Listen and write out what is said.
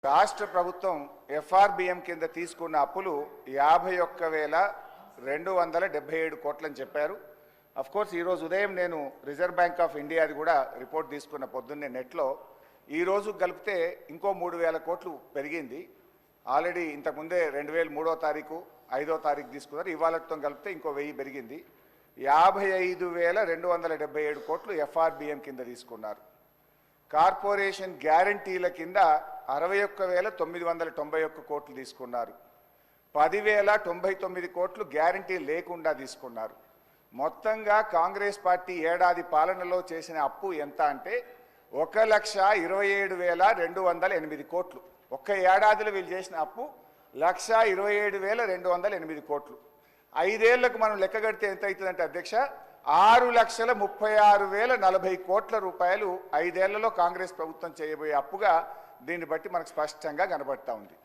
రాష్ట్ర ప్రభుత్వం ఎఫ్ఆర్బిఎం కింద తీసుకున్న అప్పులు 51,277 కోట్లని చెప్పారు. అఫ్ కోర్స్ ఈరోజు ఉదయం నేను రిజర్వ్ బ్యాంక్ ఆఫ్ ఇండియాది కూడా రిపోర్ట్ తీసుకున్న పొద్దున్నే నెట్లో ఈరోజు కలిపితే ఇంకో 3,000 కోట్లు పెరిగింది. ఆల్రెడీ ఇంతకుముందే 2003వ తారీఖు 5వ తారీఖు తీసుకున్నారు. ఇవాళతో కలిపితే ఇంకో 1000 పెరిగింది. 55,277 కోట్లు ఎఫ్ఆర్బిఎం కింద తీసుకున్నారు. కార్పొరేషన్ గ్యారంటీల కింద 61,991 కోట్లు తీసుకున్నారు. 10,099 కోట్లు గ్యారంటీ లేకుండా తీసుకున్నారు. మొత్తంగా కాంగ్రెస్ పార్టీ ఏడాది పాలనలో చేసిన అప్పు ఎంత అంటే 1,27,208 కోట్లు. ఒక్క ఏడాదిలో వీళ్ళు చేసిన అప్పు 1,27,208 కోట్లు. 5 ఏళ్లకు మనం లెక్క కడితే ఎంత అవుతుందంటే అధ్యక్ష 6,36,040 కోట్ల రూపాయలు 5 ఏళ్లలో కాంగ్రెస్ ప్రభుత్వం చేయబోయే అప్పుగా దీన్ని బట్టి మనకు స్పష్టంగా కనబడతా ఉంది.